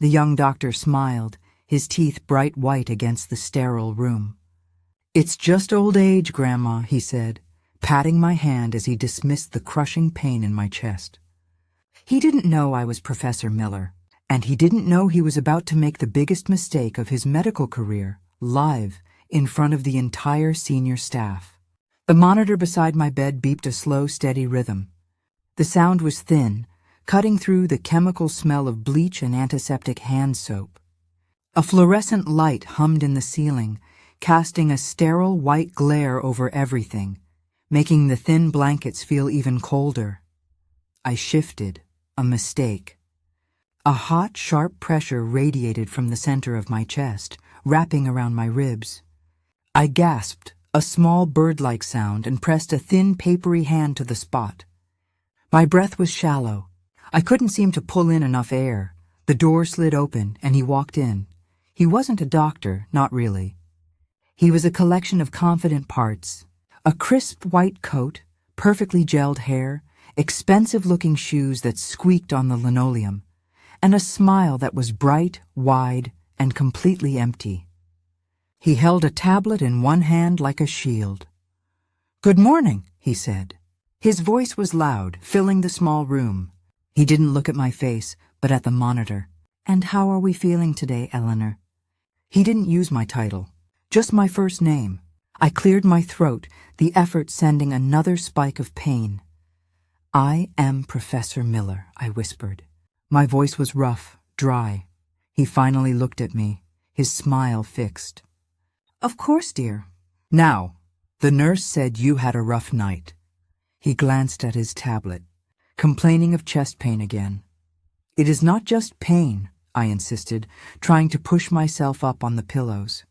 The young doctor smiled, his teeth bright white against the sterile room. "It's just old age, Grandma," he said, patting my hand as he dismissed the crushing pain in my chest. He didn't know I was Professor Miller, and he didn't know he was about to make the biggest mistake of his medical career, live, in front of the entire senior staff. The monitor beside my bed beeped a slow, steady rhythm. The sound was thin, cutting through the chemical smell of bleach and antiseptic hand soap. A fluorescent light hummed in the ceiling, casting a sterile white glare over everything, making the thin blankets feel even colder. I shifted, a mistake. A hot, sharp pressure radiated from the center of my chest, wrapping around my ribs. I gasped, a small bird-like sound, and pressed a thin, papery hand to the spot. My breath was shallow. I couldn't seem to pull in enough air. The door slid open, and he walked in. He wasn't a doctor, not really. He was a collection of confident parts. A crisp white coat, perfectly gelled hair, expensive-looking shoes that squeaked on the linoleum, and a smile that was bright, wide, and completely empty. He held a tablet in one hand like a shield. "Good morning," he said. His voice was loud, filling the small room. He didn't look at my face, but at the monitor. "And how are we feeling today, Eleanor?" He didn't use my title, just my first name. I cleared my throat, the effort sending another spike of pain. "I am Professor Miller," I whispered. My voice was rough, dry. He finally looked at me, his smile fixed. "Of course, dear." "Now, the nurse said you had a rough night." He glanced at his tablet, complaining of chest pain again. "It is not just pain," I insisted, trying to push myself up on the pillows.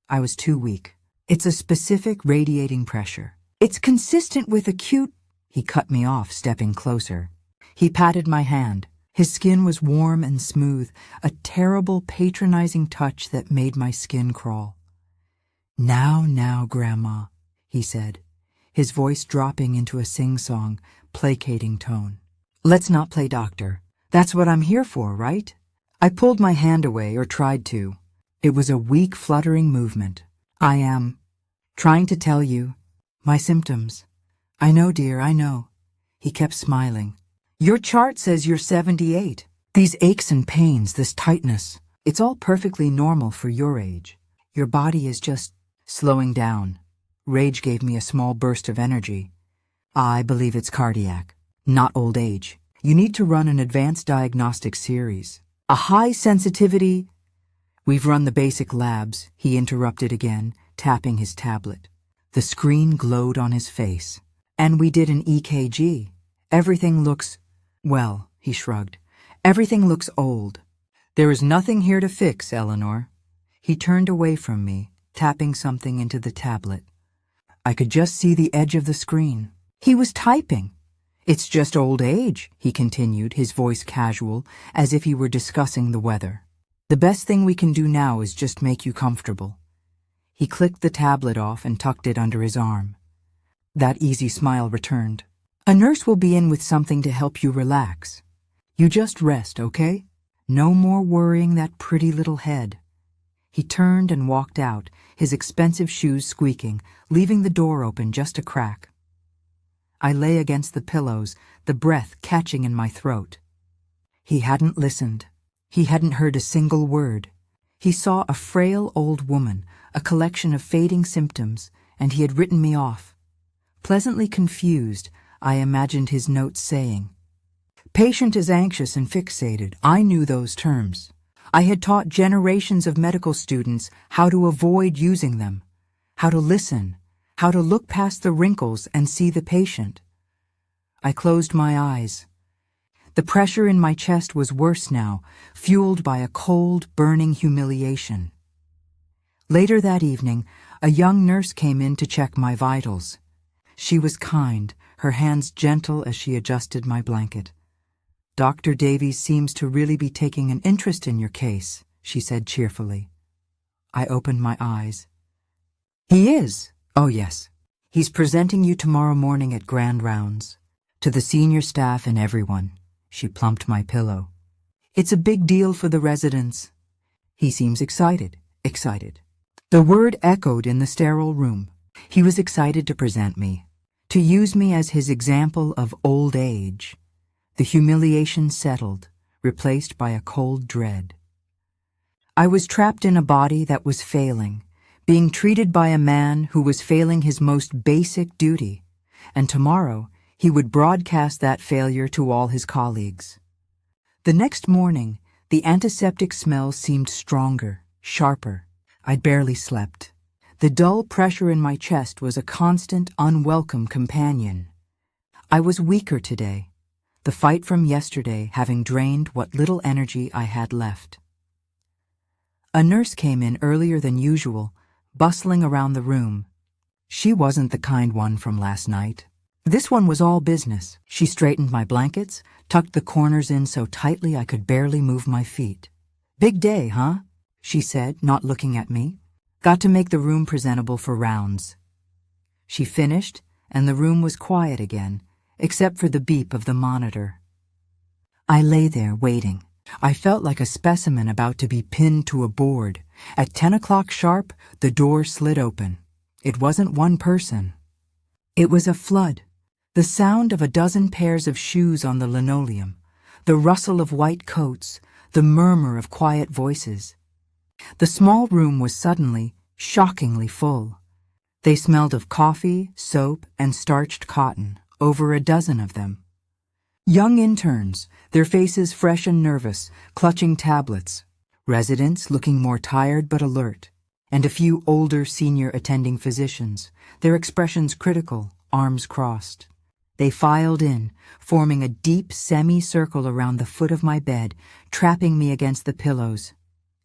I was too weak. "It's a specific radiating pressure. It's consistent with acute—" He cut me off, stepping closer. He patted my hand. His skin was warm and smooth, a terrible, patronizing touch that made my skin crawl. Now, Grandma," he said, his voice dropping into a sing-song, placating tone. "Let's not play doctor. That's what I'm here for, right?" I pulled my hand away, or tried to. It was a weak, fluttering movement. "I am trying to tell you my symptoms." "I know, dear, I know." He kept smiling. "Your chart says you're 78. These aches and pains, this tightness, it's all perfectly normal for your age. Your body is just slowing down." Rage gave me a small burst of energy. "I believe it's cardiac, not old age. You need to run an advanced diagnostic series. A high sensitivity—" "We've run the basic labs," he interrupted again, tapping his tablet. The screen glowed on his face. "And we did an EKG. Everything looks—" "Well," he shrugged, "everything looks old. There is nothing here to fix, Eleanor." He turned away from me, tapping something into the tablet. I could just see the edge of the screen. He was typing. "It's just old age," he continued, his voice casual, as if he were discussing the weather. "The best thing we can do now is just make you comfortable." He clicked the tablet off and tucked it under his arm. That easy smile returned. "A nurse will be in with something to help you relax. You just rest, okay? No more worrying that pretty little head." He turned and walked out, his expensive shoes squeaking, leaving the door open just a crack. I lay against the pillows, the breath catching in my throat. He hadn't listened. He hadn't heard a single word. He saw a frail old woman, a collection of fading symptoms, and he had written me off. Pleasantly confused, I imagined his notes saying, "Patient is anxious and fixated." I knew those terms. I had taught generations of medical students how to avoid using them, how to listen, how to look past the wrinkles and see the patient. I closed my eyes. The pressure in my chest was worse now, fueled by a cold, burning humiliation. Later that evening, a young nurse came in to check my vitals. She was kind, her hands gentle as she adjusted my blanket. "Dr. Davies seems to really be taking an interest in your case," she said cheerfully. I opened my eyes. "He is? Oh, yes. He's presenting you tomorrow morning at Grand Rounds. To the senior staff and everyone." She plumped my pillow. It's a big deal for the residents. He seems excited. The word echoed in the sterile room. He was excited to present me, to use me as his example of old age. The humiliation settled, replaced by a cold dread. I was trapped in a body that was failing, being treated by a man who was failing his most basic duty, and tomorrow he would broadcast that failure to all his colleagues. The next morning, the antiseptic smell seemed stronger, sharper. I'd barely slept. The dull pressure in my chest was a constant, unwelcome companion. I was weaker today, the fight from yesterday having drained what little energy I had left. A nurse came in earlier than usual, bustling around the room. She wasn't the kind one from last night. This one was all business. She straightened my blankets, tucked the corners in so tightly I could barely move my feet. "Big day, huh?" she said, not looking at me. "Got to make the room presentable for rounds." She finished, and the room was quiet again, except for the beep of the monitor. I lay there waiting. I felt like a specimen about to be pinned to a board. At 10 o'clock sharp, the door slid open. It wasn't one person. It was a flood. The sound of a dozen pairs of shoes on the linoleum, the rustle of white coats, the murmur of quiet voices. The small room was suddenly, shockingly full. They smelled of coffee, soap, and starched cotton, over a dozen of them. Young interns, their faces fresh and nervous, clutching tablets. Residents looking more tired but alert. And a few older senior attending physicians, their expressions critical, arms crossed. They filed in, forming a deep semicircle around the foot of my bed, trapping me against the pillows.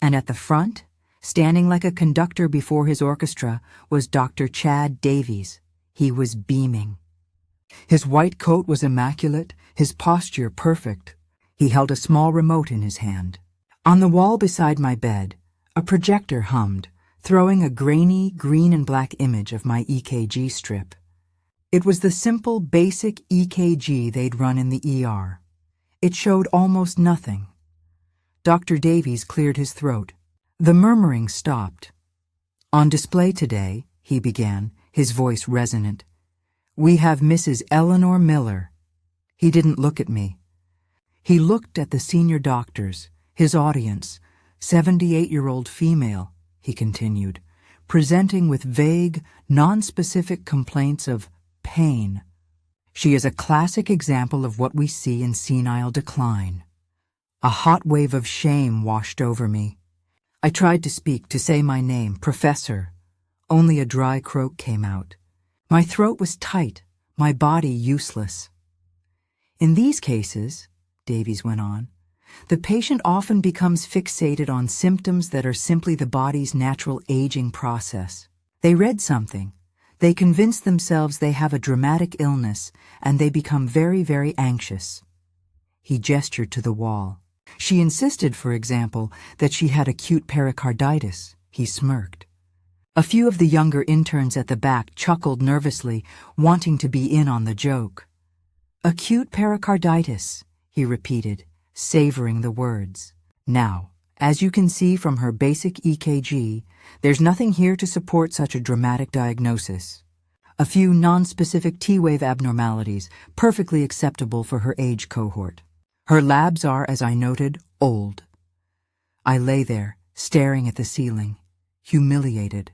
And at the front, standing like a conductor before his orchestra, was Dr. Chad Davies. He was beaming. His white coat was immaculate, his posture perfect. He held a small remote in his hand. On the wall beside my bed, a projector hummed, throwing a grainy green and black image of my EKG strip. It was the simple, basic EKG they'd run in the ER. It showed almost nothing. Dr. Davies cleared his throat. The murmuring stopped. "On display today," he began, his voice resonant, "we have Mrs. Eleanor Miller." He didn't look at me. He looked at the senior doctors, his audience, 78-year-old female, he continued, presenting with vague, non-specific complaints of pain. "She is a classic example of what we see in senile decline." A hot wave of shame washed over me. I tried to speak, to say my name, Professor. Only a dry croak came out. My throat was tight, my body useless. "In these cases," Davies went on, "the patient often becomes fixated on symptoms that are simply the body's natural aging process. They read something. They convince themselves they have a dramatic illness, and they become very, very anxious." He gestured to the wall. "She insisted, for example, that she had acute pericarditis." He smirked. A few of the younger interns at the back chuckled nervously, wanting to be in on the joke. "Acute pericarditis," he repeated, savoring the words. "Now, as you can see from her basic EKG, there's nothing here to support such a dramatic diagnosis. A few non-specific T-wave abnormalities, perfectly acceptable for her age cohort. Her labs are, as I noted, old." I lay there, staring at the ceiling, humiliated.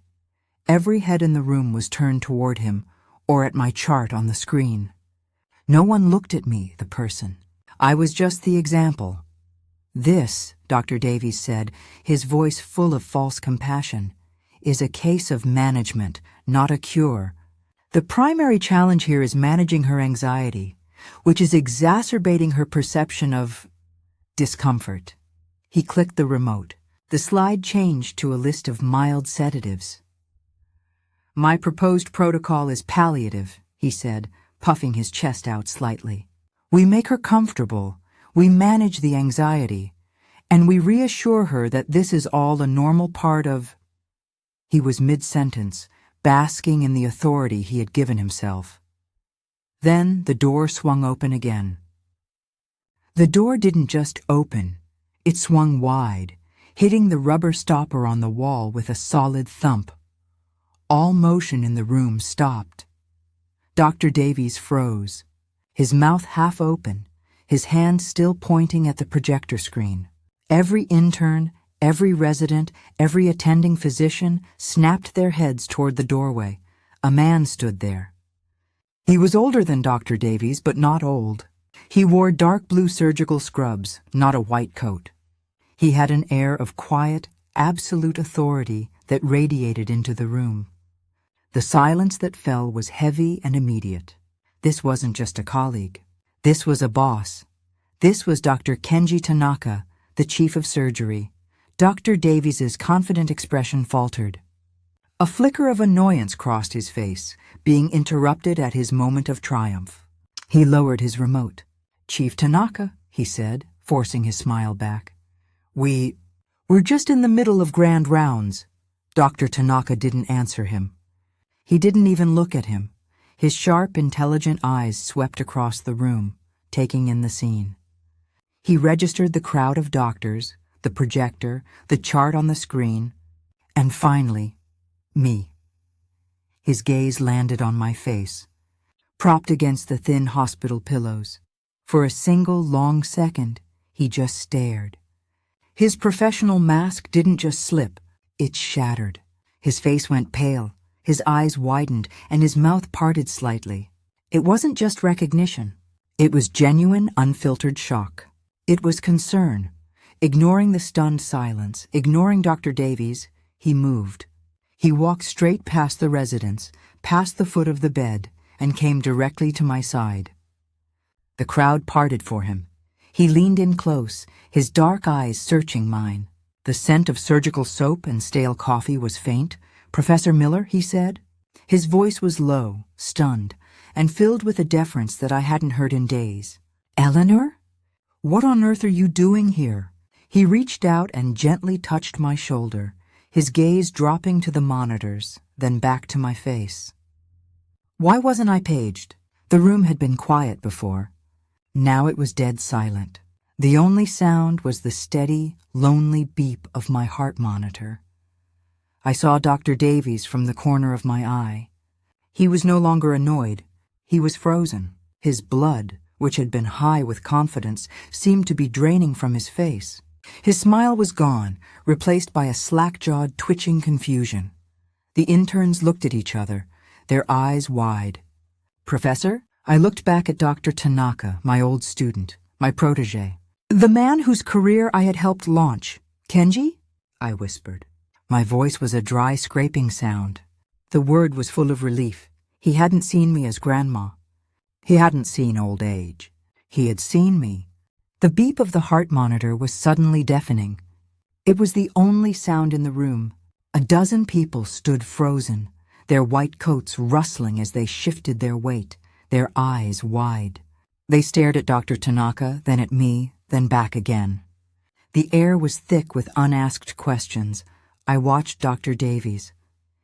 Every head in the room was turned toward him, or at my chart on the screen. No one looked at me, the person. I was just the example. "This," Dr. Davies said, his voice full of false compassion, "is a case of management, not a cure. The primary challenge here is managing her anxiety, which is exacerbating her perception of discomfort." He clicked the remote. The slide changed to a list of mild sedatives. "My proposed protocol is palliative," he said, puffing his chest out slightly. "We make her comfortable, we manage the anxiety, and we reassure her that this is all a normal part of—" He was mid-sentence, basking in the authority he had given himself. Then the door swung open again. The door didn't just open, It swung wide, hitting the rubber stopper on the wall with a solid thump. All motion in the room stopped. Dr. Davies froze, his mouth half open, his hand still pointing at the projector screen. Every intern, every resident, every attending physician snapped their heads toward the doorway. A man stood there. He was older than Dr. Davies, but not old. He wore dark blue surgical scrubs, not a white coat. He had an air of quiet, absolute authority that radiated into the room. The silence that fell was heavy and immediate. This wasn't just a colleague. This was a boss. This was Dr. Kenji Tanaka, the chief of surgery. Dr. Davies's confident expression faltered. A flicker of annoyance crossed his face, being interrupted at his moment of triumph. He lowered his remote. "Chief Tanaka," he said, forcing his smile back. We're just in the middle of grand rounds." Dr. Tanaka didn't answer him. He didn't even look at him. His sharp, intelligent eyes swept across the room, taking in the scene. He registered the crowd of doctors, the projector, the chart on the screen, and finally, me. His gaze landed on my face, propped against the thin hospital pillows. For a single long second, he just stared. His professional mask didn't just slip, it shattered. His face went pale, his eyes widened, and his mouth parted slightly. It wasn't just recognition. It was genuine, unfiltered shock. It was concern. Ignoring the stunned silence, ignoring Dr. Davies, he moved. He walked straight past the residents, past the foot of the bed, and came directly to my side. The crowd parted for him. He leaned in close, his dark eyes searching mine. The scent of surgical soap and stale coffee was faint. "Professor Miller," he said. His voice was low, stunned, and filled with a deference that I hadn't heard in days. "Eleanor? What on earth are you doing here?" He reached out and gently touched my shoulder, his gaze dropping to the monitors, then back to my face. Why wasn't I paged? The room had been quiet before. Now it was dead silent. The only sound was the steady, lonely beep of my heart monitor. I saw Dr. Davies from the corner of my eye. He was no longer annoyed. He was frozen. His blood, which had been high with confidence, seemed to be draining from his face. His smile was gone, replaced by a slack-jawed, twitching confusion. The interns looked at each other, their eyes wide. "Professor?" I looked back at Dr. Tanaka, my old student, my protege. "The man whose career I had helped launch. Kenji?" I whispered. My voice was a dry scraping sound. The word was full of relief. He hadn't seen me as grandma. He hadn't seen old age. He had seen me. The beep of the heart monitor was suddenly deafening. It was the only sound in the room. A dozen people stood frozen, their white coats rustling as they shifted their weight, their eyes wide. They stared at Dr. Tanaka, then at me, then back again. The air was thick with unasked questions. I watched Dr. Davies.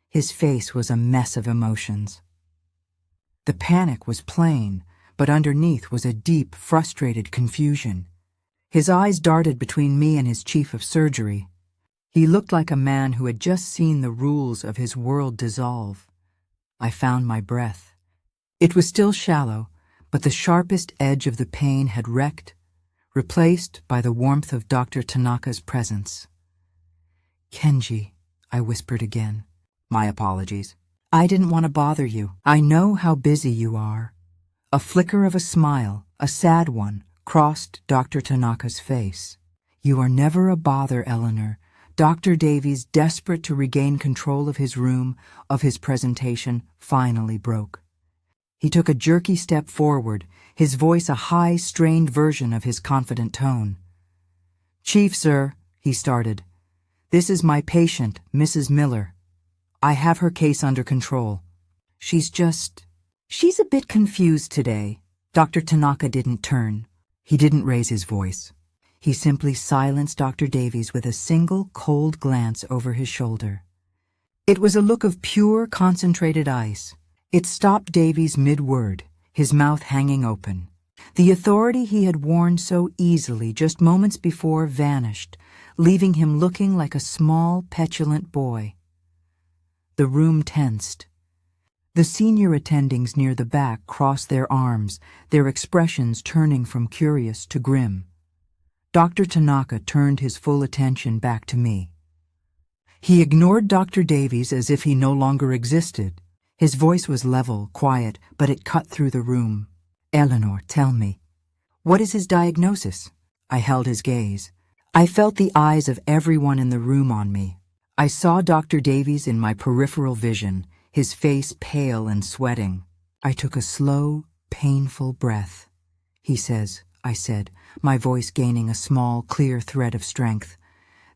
His face was a mess of emotions. The panic was plain, but underneath was a deep, frustrated confusion. His eyes darted between me and his chief of surgery. He looked like a man who had just seen the rules of his world dissolve. I found my breath. It was still shallow, but the sharpest edge of the pain had wrecked, replaced by the warmth of Dr. Tanaka's presence. "Kenji," I whispered again. "My apologies. I didn't want to bother you. I know how busy you are." A flicker of a smile, a sad one, crossed Dr. Tanaka's face. "You are never a bother, Eleanor." Dr. Davies, desperate to regain control of his room, of his presentation, finally broke. He took a jerky step forward, his voice a high, strained version of his confident tone. "Chief, sir," he started. "This is my patient, Mrs. Miller. I have her case under control. She's a bit confused today." Dr. Tanaka didn't turn. He didn't raise his voice. He simply silenced Dr. Davies with a single, cold glance over his shoulder. It was a look of pure, concentrated ice. It stopped Davies mid-word, his mouth hanging open. The authority he had worn so easily just moments before vanished, leaving him looking like a small, petulant boy. The room tensed. The senior attendings near the back crossed their arms, their expressions turning from curious to grim. Dr. Tanaka turned his full attention back to me. He ignored Dr. Davies as if he no longer existed. His voice was level, quiet, but it cut through the room. "Eleanor, tell me, what is his diagnosis?" I held his gaze. I felt the eyes of everyone in the room on me. I saw Dr. Davies in my peripheral vision, his face pale and sweating. I took a slow, painful breath. "He says," I said, my voice gaining a small, clear thread of strength,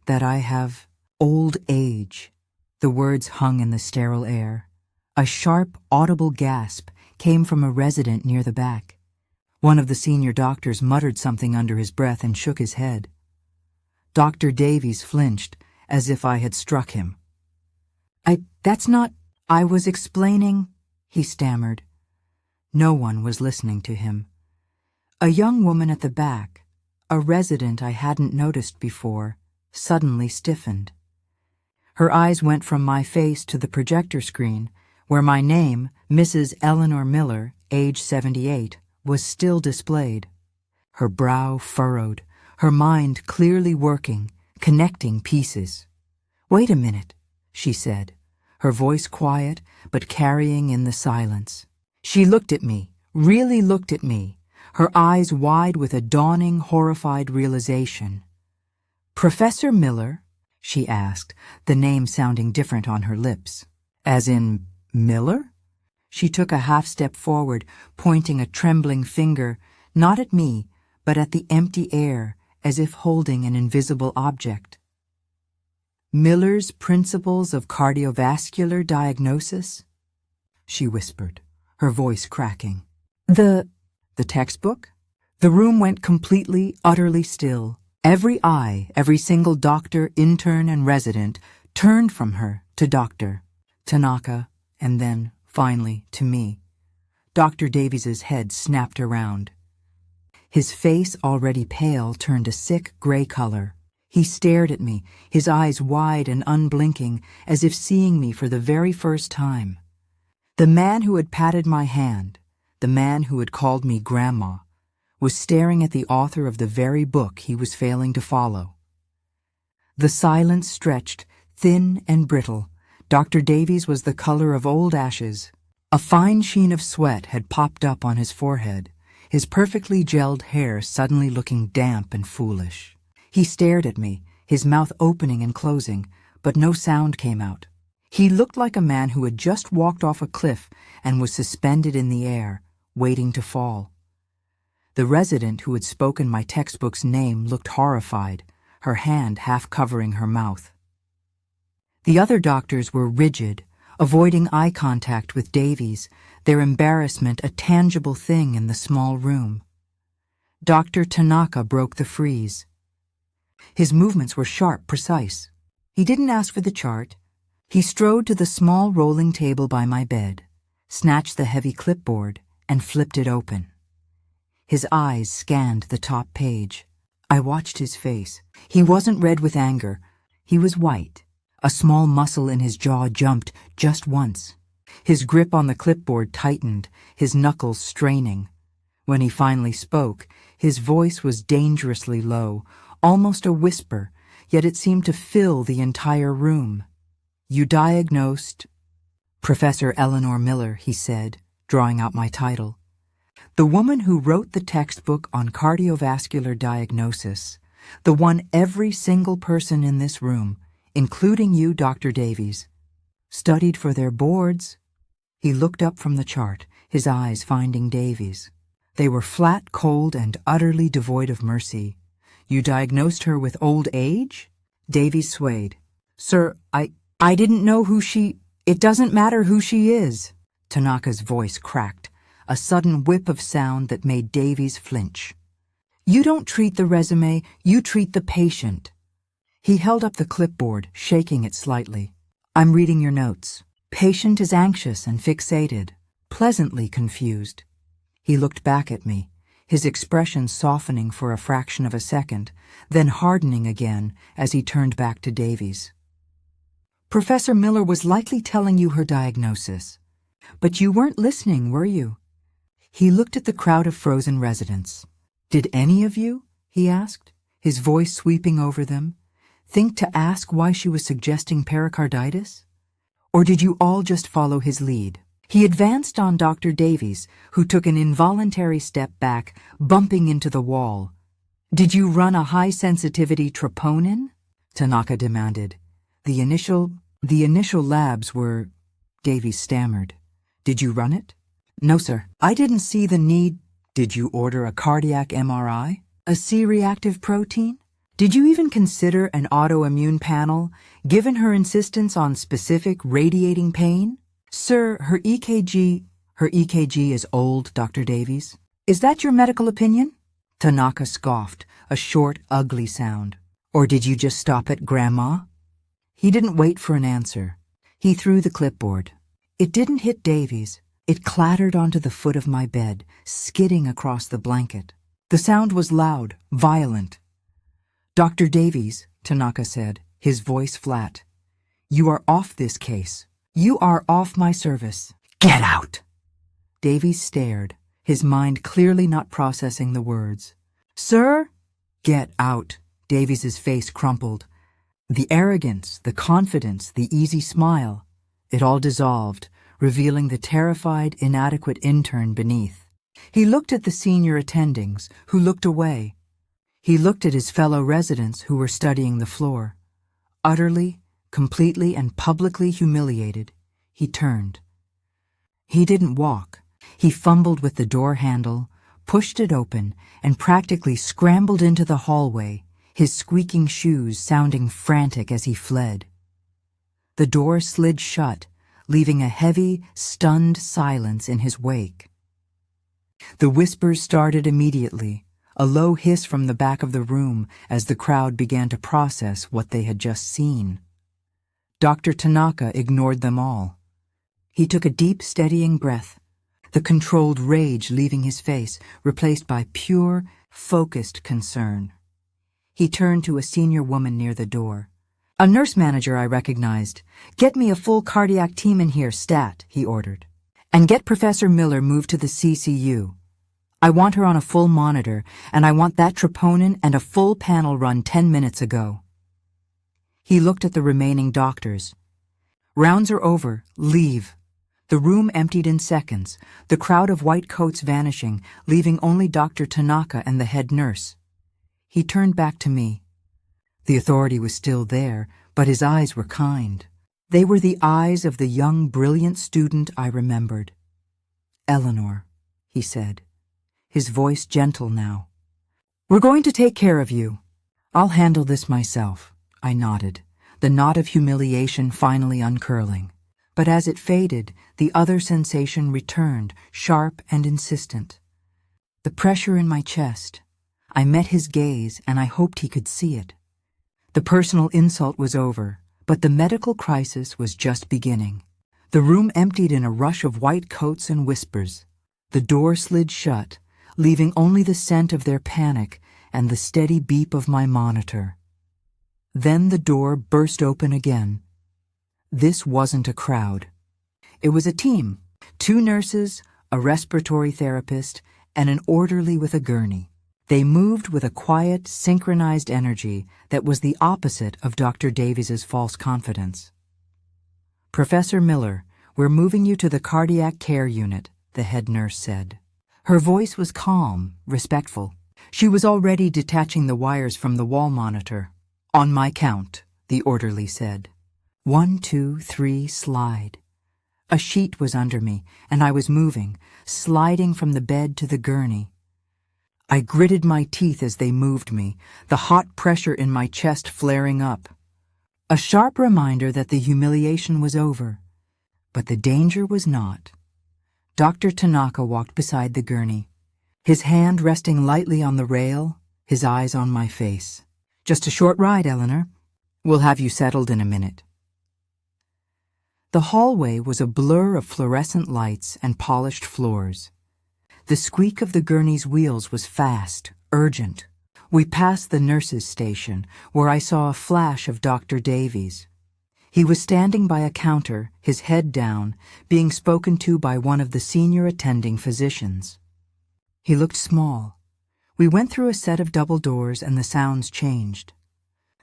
"that I have old age." The words hung in the sterile air. A sharp, audible gasp came from a resident near the back. One of the senior doctors muttered something under his breath and shook his head. Dr. Davies flinched, as if I had struck him. That's not... I was explaining," he stammered. No one was listening to him. A young woman at the back, a resident I hadn't noticed before, suddenly stiffened. Her eyes went from my face to the projector screen, where my name, Mrs. Eleanor Miller, age 78, was still displayed. Her brow furrowed, her mind clearly working, connecting pieces. "Wait a minute," she said, her voice quiet but carrying in the silence. She looked at me, really looked at me, her eyes wide with a dawning, horrified realization. "Professor Miller?" she asked, the name sounding different on her lips. "As in Miller?" She took a half-step forward, pointing a trembling finger, not at me, but at the empty air, as if holding an invisible object. "Miller's Principles of Cardiovascular Diagnosis?" she whispered, her voice cracking. The textbook?" The room went completely, utterly still. Every eye, every single doctor, intern, and resident turned from her to Dr. Tanaka, and then, finally, to me. Dr. Davies's head snapped around. His face, already pale, turned a sick gray color. He stared at me, his eyes wide and unblinking, as if seeing me for the very first time. The man who had patted my hand, the man who had called me Grandma, was staring at the author of the very book he was failing to follow. The silence stretched, thin and brittle. Dr. Davies was the color of old ashes. A fine sheen of sweat had popped up on his forehead, his perfectly gelled hair suddenly looking damp and foolish. He stared at me, his mouth opening and closing, but no sound came out. He looked like a man who had just walked off a cliff and was suspended in the air, waiting to fall. The resident who had spoken my textbook's name looked horrified, her hand half covering her mouth. The other doctors were rigid, avoiding eye contact with Davies, their embarrassment a tangible thing in the small room. Dr. Tanaka broke the freeze. His movements were sharp, precise. He didn't ask for the chart. He strode to the small rolling table by my bed, snatched the heavy clipboard, and flipped it open. His eyes scanned the top page. I watched his face. He wasn't red with anger. He was white. A small muscle in his jaw jumped just once. His grip on the clipboard tightened, his knuckles straining. When he finally spoke, his voice was dangerously low, almost a whisper, yet it seemed to fill the entire room. "You diagnosed Professor Eleanor Miller," he said, drawing out my title. "The woman who wrote the textbook on cardiovascular diagnosis, the one every single person in this room, including you, Dr. Davies, studied for their boards." He looked up from the chart, his eyes finding Davies. They were flat, cold, and utterly devoid of mercy. "You diagnosed her with old age?" Davies swayed. "Sir, I didn't know who she... It doesn't matter who she is." Tanaka's voice cracked, a sudden whip of sound that made Davies flinch. "You don't treat the resume, you treat the patient." He held up the clipboard, shaking it slightly. "I'm reading your notes. Patient is anxious and fixated, pleasantly confused." He looked back at me, his expression softening for a fraction of a second, then hardening again as he turned back to Davies. Professor Miller was likely telling you her diagnosis. But you weren't listening, were you? He looked at the crowd of frozen residents. Did any of you, he asked, his voice sweeping over them, think to ask why she was suggesting pericarditis? Or did you all just follow his lead? He advanced on Dr. Davies, who took an involuntary step back, bumping into the wall. Did you run a high-sensitivity troponin? Tanaka demanded. The initial labs were... Davies stammered. Did you run it? No, sir. I didn't see the need. Did you order a cardiac MRI? A C-reactive protein? Did you even consider an autoimmune panel, given her insistence on specific radiating pain? Sir, her EKG is old, Dr. Davies. Is that your medical opinion? Tanaka scoffed, a short, ugly sound. Or did you just stop at Grandma? He didn't wait for an answer. He threw the clipboard. It didn't hit Davies. It clattered onto the foot of my bed, skidding across the blanket. The sound was loud, violent. Dr. Davies, Tanaka said, his voice flat. You are off this case. You are off my service. Get out! Davies stared, his mind clearly not processing the words. Sir? Get out. Davies's face crumpled. The arrogance, the confidence, the easy smile, it all dissolved, revealing the terrified, inadequate intern beneath. He looked at the senior attendings, who looked away. He looked at his fellow residents who were studying the floor. Utterly, completely, and publicly humiliated, he turned. He didn't walk. He fumbled with the door handle, pushed it open, and practically scrambled into the hallway, his squeaking shoes sounding frantic as he fled. The door slid shut, leaving a heavy, stunned silence in his wake. The whispers started immediately, a low hiss from the back of the room as the crowd began to process what they had just seen. Dr. Tanaka ignored them all. He took a deep, steadying breath, the controlled rage leaving his face, replaced by pure, focused concern. He turned to a senior woman near the door. A nurse manager I recognized. Get me a full cardiac team in here, stat, he ordered. And get Professor Miller moved to the CCU. I want her on a full monitor, and I want that troponin and a full panel run 10 minutes ago. He looked at the remaining doctors. Rounds are over. Leave. The room emptied in seconds, the crowd of white coats vanishing, leaving only Dr. Tanaka and the head nurse. He turned back to me. The authority was still there, but his eyes were kind. They were the eyes of the young, brilliant student I remembered. Eleanor, he said, his voice gentle now. We're going to take care of you. I'll handle this myself, I nodded, the knot of humiliation finally uncurling. But as it faded, the other sensation returned, sharp and insistent. The pressure in my chest. I met his gaze, and I hoped he could see it. The personal insult was over, but the medical crisis was just beginning. The room emptied in a rush of white coats and whispers. The door slid shut, leaving only the scent of their panic and the steady beep of my monitor. Then the door burst open again. This wasn't a crowd. It was a team, 2 nurses, a respiratory therapist, and an orderly with a gurney. They moved with a quiet, synchronized energy that was the opposite of Dr. Davies's false confidence. Professor Miller, we're moving you to the cardiac care unit, the head nurse said. Her voice was calm, respectful. She was already detaching the wires from the wall monitor. On my count, the orderly said. 1, 2, 3, slide. A sheet was under me, and I was moving, sliding from the bed to the gurney. I gritted my teeth as they moved me, the hot pressure in my chest flaring up. A sharp reminder that the humiliation was over, but the danger was not. Dr. Tanaka walked beside the gurney, his hand resting lightly on the rail, his eyes on my face. Just a short ride, Eleanor. We'll have you settled in a minute. The hallway was a blur of fluorescent lights and polished floors. The squeak of the gurney's wheels was fast, urgent. We passed the nurse's station, where I saw a flash of Dr. Davies. He was standing by a counter, his head down, being spoken to by one of the senior attending physicians. He looked small. We went through a set of double doors and the sounds changed.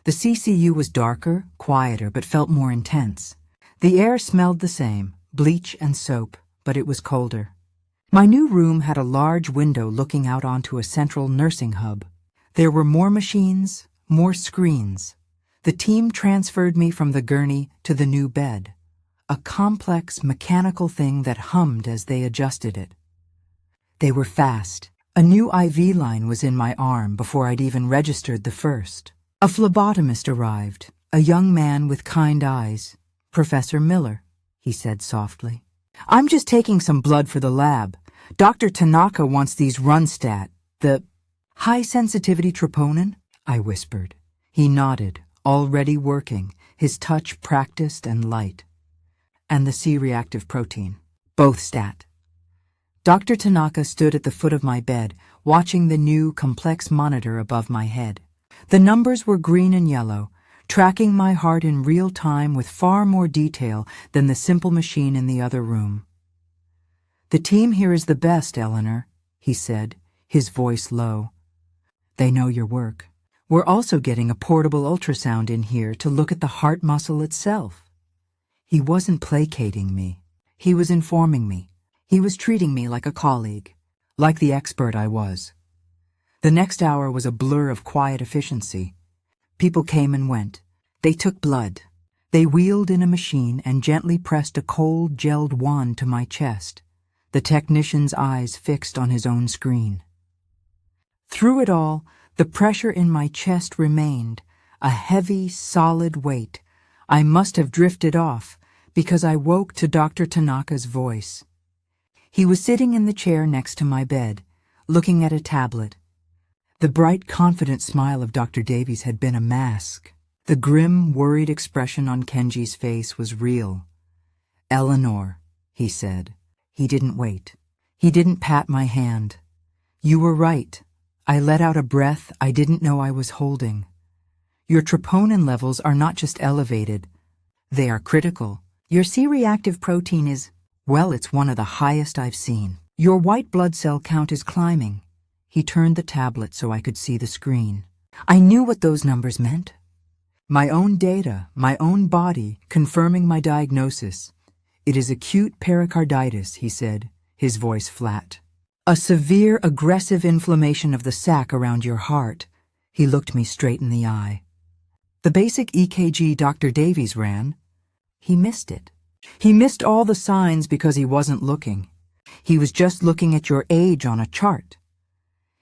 The CCU was darker, quieter, but felt more intense. The air smelled the same, bleach and soap, but it was colder. My new room had a large window looking out onto a central nursing hub. There were more machines, more screens. The team transferred me from the gurney to the new bed, a complex mechanical thing that hummed as they adjusted it. They were fast. A new IV line was in my arm before I'd even registered the first. A phlebotomist arrived, a young man with kind eyes. "Professor Miller," he said softly. "I'm just taking some blood for the lab. Dr. Tanaka wants these Runstat, the high-sensitivity troponin," I whispered. He nodded, already working, his touch practiced and light. "And the C-reactive protein. Both stat." Dr. Tanaka stood at the foot of my bed, watching the new, complex monitor above my head. The numbers were green and yellow, tracking my heart in real time with far more detail than the simple machine in the other room. "The team here is the best, Eleanor," he said, his voice low. "They know your work. We're also getting a portable ultrasound in here to look at the heart muscle itself." He wasn't placating me. He was informing me. He was treating me like a colleague, like the expert I was. The next hour was a blur of quiet efficiency. People came and went. They took blood. They wheeled in a machine and gently pressed a cold, gelled wand to my chest, the technician's eyes fixed on his own screen. Through it all, the pressure in my chest remained, a heavy, solid weight. I must have drifted off, because I woke to Dr. Tanaka's voice. He was sitting in the chair next to my bed, looking at a tablet. The bright, confident smile of Dr. Davies had been a mask. The grim, worried expression on Kenji's face was real. "Eleanor," he said. He didn't wait. He didn't pat my hand. "You were right. I let out a breath I didn't know I was holding. Your troponin levels are not just elevated. They are critical. Your C-reactive protein is, well, it's one of the highest I've seen. Your white blood cell count is climbing." He turned the tablet so I could see the screen. I knew what those numbers meant. My own data, my own body, confirming my diagnosis. "It is acute pericarditis," he said, his voice flat. "A severe, aggressive inflammation of the sac around your heart." He looked me straight in the eye. "The basic EKG Dr. Davies ran." He missed it. He missed all the signs because he wasn't looking. He was just looking at your age on a chart.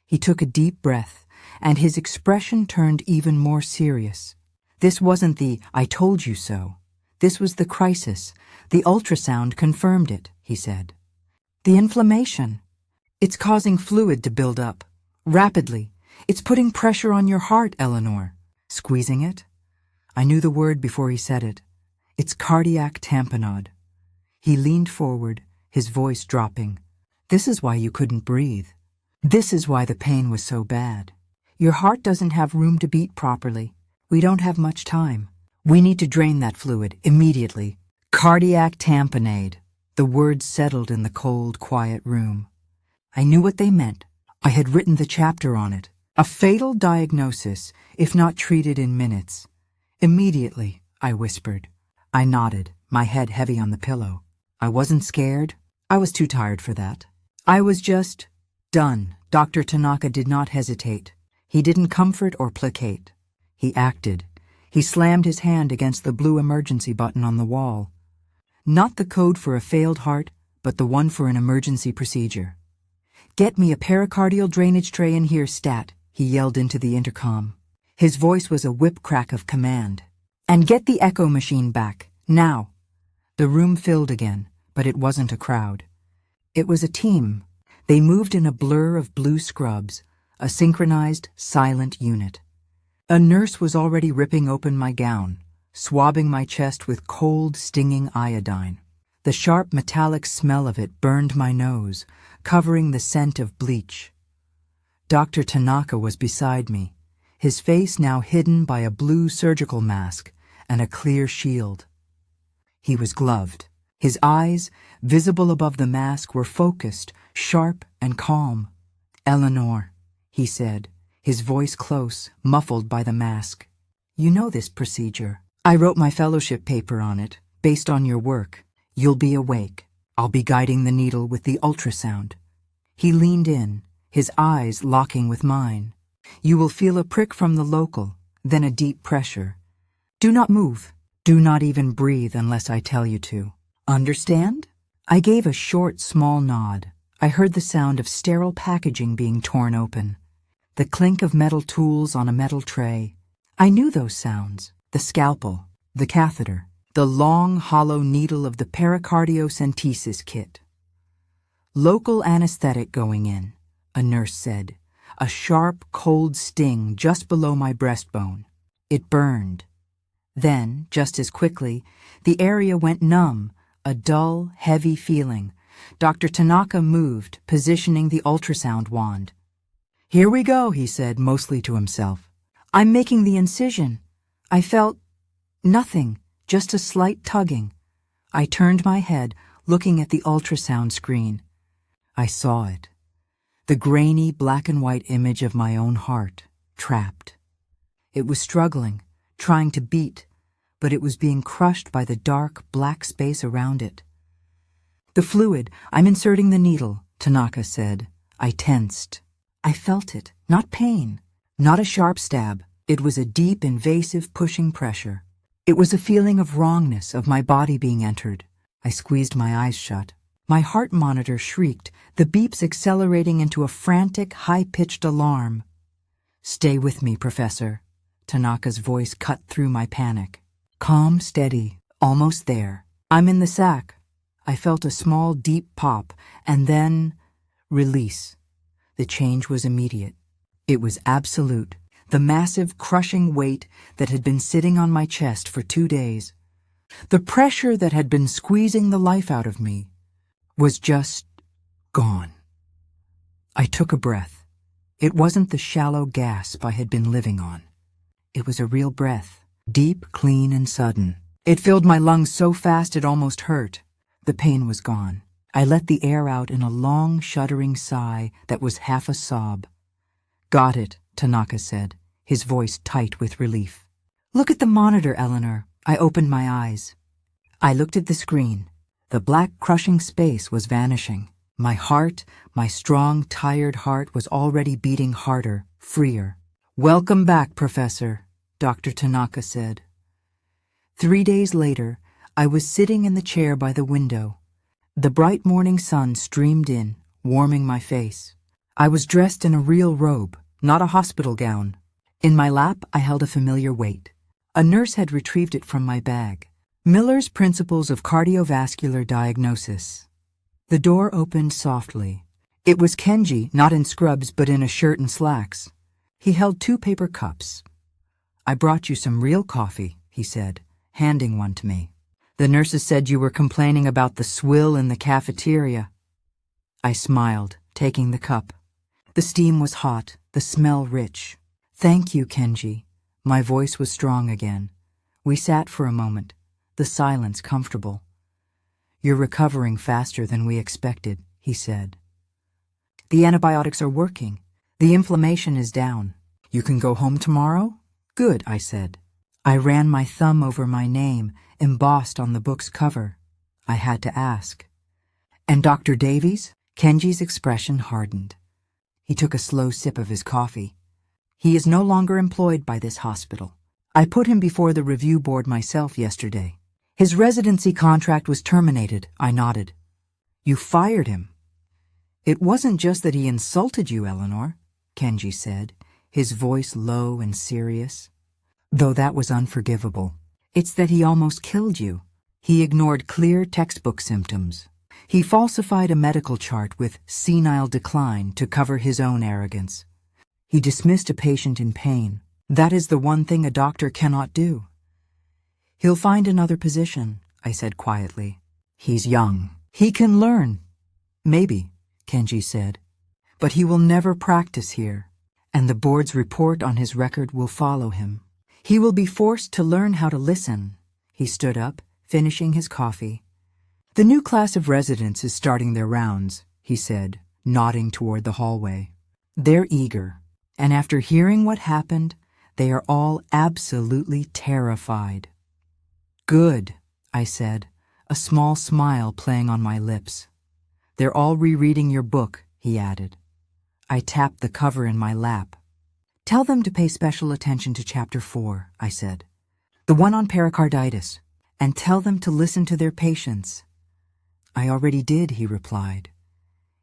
He took a deep breath, and his expression turned even more serious. This wasn't the "I told you so." This was the crisis. The ultrasound confirmed it, he said. "The inflammation. It's causing fluid to build up. Rapidly. It's putting pressure on your heart, Eleanor." "Squeezing it?" I knew the word before he said it. "It's cardiac tamponade." He leaned forward, his voice dropping. "This is why you couldn't breathe. This is why the pain was so bad. Your heart doesn't have room to beat properly. We don't have much time. We need to drain that fluid immediately. Cardiac tamponade." The words settled in the cold, quiet room. I knew what they meant. I had written the chapter on it. A fatal diagnosis, if not treated in minutes. "Immediately," I whispered. I nodded, my head heavy on the pillow. I wasn't scared. I was too tired for that. I was just done. Dr. Tanaka did not hesitate. He didn't comfort or placate. He acted. He slammed his hand against the blue emergency button on the wall. Not the code for a failed heart, but the one for an emergency procedure. "Get me a pericardial drainage tray in here, stat," he yelled into the intercom. His voice was a whip crack of command. "And get the echo machine back, now." The room filled again, but it wasn't a crowd. It was a team. They moved in a blur of blue scrubs, a synchronized, silent unit. A nurse was already ripping open my gown, swabbing my chest with cold, stinging iodine. The sharp, metallic smell of it burned my nose, covering the scent of bleach. Dr. Tanaka was beside me, his face now hidden by a blue surgical mask and a clear shield. He was gloved. His eyes, visible above the mask, were focused, sharp and calm. "Eleanor," he said, his voice close, muffled by the mask. "You know this procedure. I wrote my fellowship paper on it, based on your work. You'll be awake. I'll be guiding the needle with the ultrasound." He leaned in, his eyes locking with mine. "You will feel a prick from the local, then a deep pressure. Do not move. Do not even breathe unless I tell you to. Understand?" I gave a short, small nod. I heard the sound of sterile packaging being torn open, the clink of metal tools on a metal tray. I knew those sounds: the scalpel, the catheter, the long, hollow needle of the pericardiocentesis kit. "Local anesthetic going in," a nurse said, a sharp, cold sting just below my breastbone. It burned. Then, just as quickly, the area went numb, a dull, heavy feeling. Dr. Tanaka moved, positioning the ultrasound wand. "Here we go," he said, mostly to himself. "I'm making the incision." I felt nothing, just a slight tugging. I turned my head, looking at the ultrasound screen. I saw it. The grainy black and white image of my own heart, trapped. It was struggling, trying to beat, but it was being crushed by the dark, black space around it. "The fluid, I'm inserting the needle," Tanaka said. I tensed. I felt it, not pain, not a sharp stab. It was a deep, invasive, pushing pressure. It was a feeling of wrongness, of my body being entered. I squeezed my eyes shut. My heart monitor shrieked, the beeps accelerating into a frantic, high-pitched alarm. "Stay with me, Professor." Tanaka's voice cut through my panic. "Calm, steady, almost there. I'm in the sac." I felt a small, deep pop, and then release. The change was immediate. It was absolute. The massive, crushing weight that had been sitting on my chest for 2 days, the pressure that had been squeezing the life out of me, was just gone. I took a breath. It wasn't the shallow gasp I had been living on. It was a real breath, deep, clean, and sudden. It filled my lungs so fast it almost hurt. The pain was gone. I let the air out in a long, shuddering sigh that was half a sob. "Got it," Tanaka said, his voice tight with relief. "Look at the monitor, Eleanor." I opened my eyes. I looked at the screen. The black, crushing space was vanishing. My heart, my strong, tired heart, was already beating harder, freer. "Welcome back, Professor," Dr. Tanaka said. 3 days later, I was sitting in the chair by the window. The bright morning sun streamed in, warming my face. I was dressed in a real robe, not a hospital gown. In my lap, I held a familiar weight. A nurse had retrieved it from my bag. Miller's Principles of Cardiovascular Diagnosis. The door opened softly. It was Kenji, not in scrubs but in a shirt and slacks. He held 2 paper cups. "I brought you some real coffee," he said, handing one to me. "The nurses said you were complaining about the swill in the cafeteria." I smiled, taking the cup. The steam was hot, the smell rich. "Thank you, Kenji." My voice was strong again. We sat for a moment, the silence comfortable. "You're recovering faster than we expected," he said. "The antibiotics are working. The inflammation is down. You can go home tomorrow?" "Good," I said. I ran my thumb over my name, embossed on the book's cover. I had to ask. "And Dr. Davies?" Kenji's expression hardened. He took a slow sip of his coffee. "He is no longer employed by this hospital. I put him before the review board myself yesterday. His residency contract was terminated." I nodded. "You fired him?" "It wasn't just that he insulted you, Eleanor," Kenji said, his voice low and serious. "Though that was unforgivable. It's that he almost killed you. He ignored clear textbook symptoms. He falsified a medical chart with senile decline to cover his own arrogance. He dismissed a patient in pain. That is the one thing a doctor cannot do." "He'll find another position," I said quietly. "He's young. He can learn." "Maybe," Kenji said. But he will never practice here, and the board's report on his record will follow him. He will be forced to learn how to listen. He stood up, finishing his coffee. The new class of residents is starting their rounds, he said, nodding toward the hallway. They're eager, and after hearing what happened, they are all absolutely terrified. Good, I said, a small smile playing on my lips. They're all rereading your book, he added. I tapped the cover in my lap. Tell them to pay special attention to Chapter 4, I said. The one on pericarditis, and tell them to listen to their patients. I already did, he replied.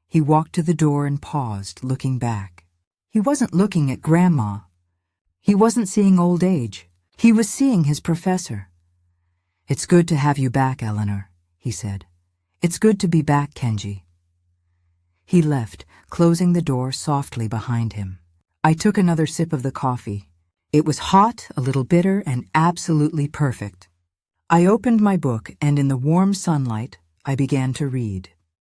He walked to the door and paused, looking back. He wasn't looking at Grandma. He wasn't seeing old age. He was seeing his professor. It's good to have you back, Eleanor, he said. It's good to be back, Kenji. He left, closing the door softly behind him. I took another sip of the coffee. It was hot, a little bitter, and absolutely perfect. I opened my book, and in the warm sunlight, I began to read.